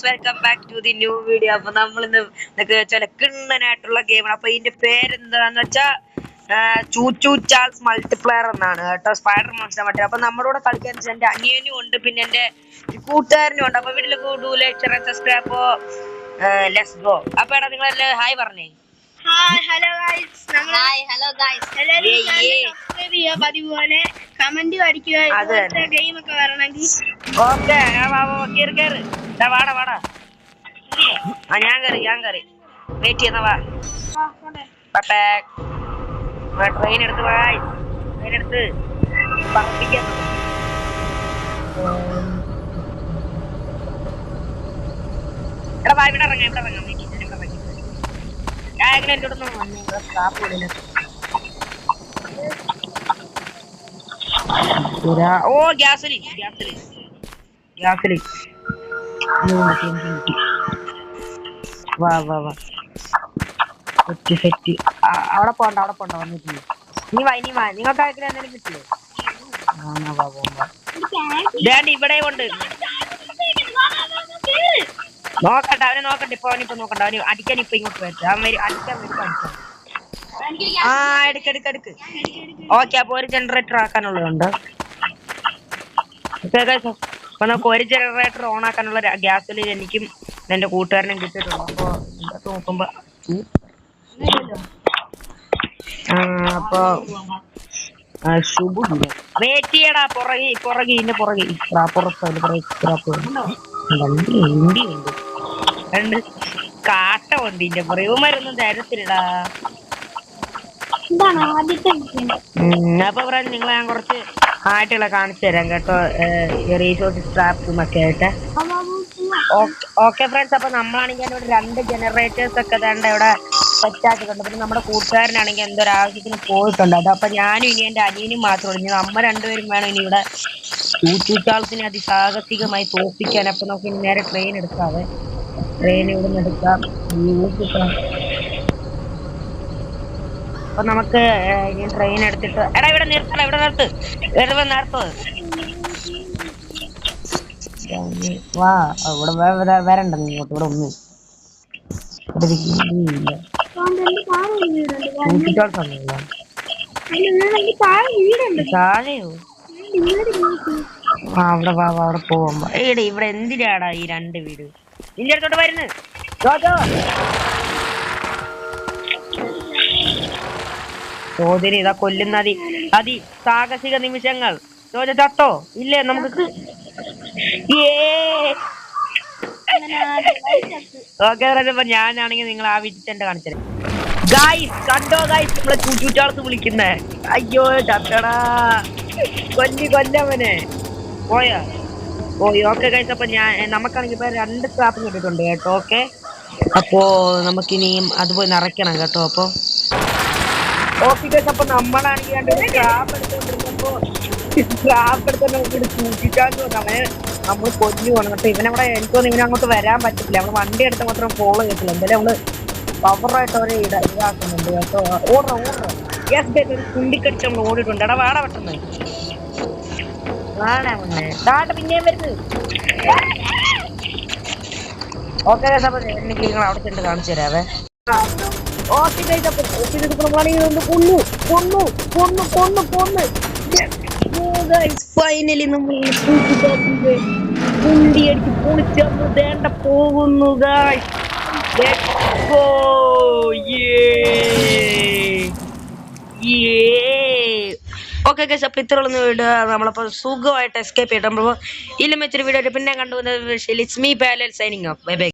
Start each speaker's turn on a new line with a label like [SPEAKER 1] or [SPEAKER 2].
[SPEAKER 1] Guys welcome back to the new video. അപ്പൊ നമ്മൾ ഇന്ന് കിണ്ണനായിട്ടുള്ള ഗെയിമാണ്. അപ്പൊ ഇതിന്റെ പേരെന്താന്ന് വെച്ചാ ചൂച്ചു ചാൾസ് മൾട്ടിപ്ലെയർ എന്നാണ് കേട്ടോ. സ്പൈഡർ മോൺസ്റ്റർ മറ്റേ. അപ്പൊ നമ്മുടെ കൂടെ കളിക്കാൻ എന്റെ അനിയനും ഉണ്ട്, പിന്നെ എന്റെ കൂട്ടുകാരനും ഉണ്ട്. അപ്പൊ വീട്ടിൽ സബ്സ്ക്രൈബ്. അപ്പോ ലെറ്റ്സ് ഗോ. അപ്പൊ എടാ നിങ്ങളല്ലേ ഹായ് പറഞ്ഞേ.
[SPEAKER 2] ഹലോ ഗൈസ് സബ്സ്ക്രൈബ് ചെയ്യുക, പതിപോലെ കമന്റ് അടിക്കുക, ഗെയിം ഒക്കെ വരണമെങ്കിൽ.
[SPEAKER 1] ഓക്കെ വാടാ ഞാൻ കയറി വെയിറ്റ് ചെയ്യുന്ന വാ. ട്രെയിൻ എടുത്ത് പറപ്പിക്കാൻ. എടാ വാ, ഇവിടെ ഇറങ്ങാം. എങ്ങനെ എൻ്റെ ഓ ഗ്യാസിലി വാ സെറ്റ്. അവിടെ പോണ്ട വന്നിട്ട് നീ വാ നിങ്ങൾക്ക് ആർക്കും എന്തെങ്കിലും കിട്ടിയോ? ഇവിടെ ഉണ്ട്. നോക്കട്ടെ അവനെ ഇപ്പൊ നോക്കണ്ട. അവന് അടിക്കാൻ ഇപ്പൊ ഇങ്ങോട്ട് വരട്ടെ. അവൻ അടിക്കാൻ എടുക്ക്. ഓക്കെ, അപ്പൊ ഒരു ജനറേറ്റർ ആക്കാനുള്ളതുണ്ട്. അപ്പൊ നമുക്ക് ഒരു ജനറേറ്റർ ഓൺ ആക്കാനുള്ള ഗ്യാസിൽ എനിക്കും എന്റെ കൂട്ടുകാരനും കിട്ടിയിട്ടുണ്ട്. അപ്പൊ നോക്കുമ്പോ അപ്പൊ വെയിറ്റ് ചെയ്യടാ. പുറകെ രണ്ട് കാട്ടമുണ്ട് ഇതിന്റെ പുറകെ. ഇവന്മാരൊന്നും തരത്തില്ലടാ. അപ്പൊ പറയാൻ നിങ്ങളെ ഞാൻ കുറച്ച് ആയിട്ടുള്ള കാണിച്ചു തരാം കേട്ടോ. റീസോഴ്സ് സ്ക്രാപ്പും ഒക്കെ ആയിട്ട്. ഓക്കെ ഫ്രണ്ട്സ്, അപ്പൊ നമ്മളാണെങ്കിൽ ഇവിടെ 2 ജനറേറ്റേഴ്സ് ഒക്കെ തന്നെ ഇവിടെ സെറ്റ് ആക്കിയിട്ടുണ്ട്. പിന്നെ നമ്മുടെ കൂട്ടുകാരനാണെങ്കിൽ എന്തൊരാവശ്യത്തിന് പോയിട്ടുണ്ട്. അതപ്പൊ ഞാനും ഇനി എന്റെ അനിയനും മാത്രമേ ഉള്ളൂ. നമ്മ രണ്ടുപേരും വേണം ഇനി ഇവിടെ ചൂച്ചാൾസിനെ അതിസാഹസികമായി തോൽപ്പിക്കാൻ. അപ്പൊ നമുക്ക് ഇനി നേരെ ട്രെയിൻ എടുക്കാതെ ട്രെയിൻ ഇവിടെ നിന്ന് എടുക്കാം. അപ്പൊ നമുക്ക് ഇനി ട്രെയിൻ എടുത്തിട്ട് എടാ ഇവിടെ നിർത്തണം. ഇവിടെ നിർത്തത് വാ. ഇവിടെ വരണ്ട ഇങ്ങോട്ട്. ഇവിടെ ഒന്നും താഴെയോ? അവിടെ പോകുമ്പോ ഇവിടെ എന്തിനാടാ ഈ 2 വീട് നിന്റെ അടുത്തോട്ട് വരുന്നത്? ചോദ്യം ഇതാ കൊല്ലുന്ന സാഹസിക നിമിഷങ്ങൾ. ചോദ്യം ചട്ടോ ഇല്ലേ നമുക്ക്? ഓക്കെ, ഞാനാണെങ്കിൽ നിങ്ങൾ ആ വീട്ടിൽ കാണിച്ചത്. ഗൈസ് കണ്ടോ ഗൈസ്, നമ്മളെ ചൂച്ചാൾസ് വിളിക്കുന്നേ. അയ്യോ ചട്ടടാ, കൊല്ലവനെ പോയാ. ഓക്കെ ഗൈസ്, അപ്പൊ നമുക്കാണെങ്കിൽ ഇപ്പൊ 2 സ്ക്രാപ്പ് കിട്ടിയിട്ടുണ്ട് കേട്ടോ. ഓക്കെ, അപ്പോ നമുക്കിനിയും അതുപോലെ നിറയ്ക്കണം കേട്ടോ. അപ്പൊ ഓക്കെ ഗൈസ്, അപ്പൊ നമ്മളാണെങ്കിൽ സ്ക്രാപ്പ് എടുത്തോണ്ടിരുന്നപ്പോ ചൂച്ചിച്ചാൽ നമ്മൾ കൊല്ലു പോകണം കേട്ടോ. ഇവനവിടെ എനിക്ക് തോന്നുന്നു ഇവനെ അങ്ങോട്ട് വരാൻ പറ്റില്ല. നമ്മള് വണ്ടി എടുത്ത് മാത്രം ഫോളോ ചെയ്യത്തില്ല. എന്തായാലും നമ്മള് പവറായിട്ട് അവരെ ഇതാക്കുന്നുണ്ട് കേട്ടോ. ഓർഡർ കുണ്ടിക്കടിച്ച് നമ്മൾ ഓടിയിട്ടുണ്ട്. എടാ വാട പെട്ടെന്ന് പിന്നെയും വരുന്നത്. ഓക്കെ അപ്പൊ എനിക്ക് നിങ്ങൾ അവിടെ ചെന്ന് കാണിച്ചു തരാവേ. ഓക്കെ ഫൈനലി നമ്മൾ കുണ്ടിയടിച്ച് പൊളിച്ചന്ന് വേണ്ട പോകുന്നു. ഓക്കെ ഗൈസ്, അപ്പൊ ഇത്രയുള്ള വീഡിയോ നമ്മളപ്പോ സുഖമായിട്ട് എസ്കേപ്പ് ചെയ്തിട്ട് ഇല്ല മെച്ചൊരു വീഡിയോ പിന്നെ കണ്ടുവന്നത്. It's me Palal signing off. Bye by.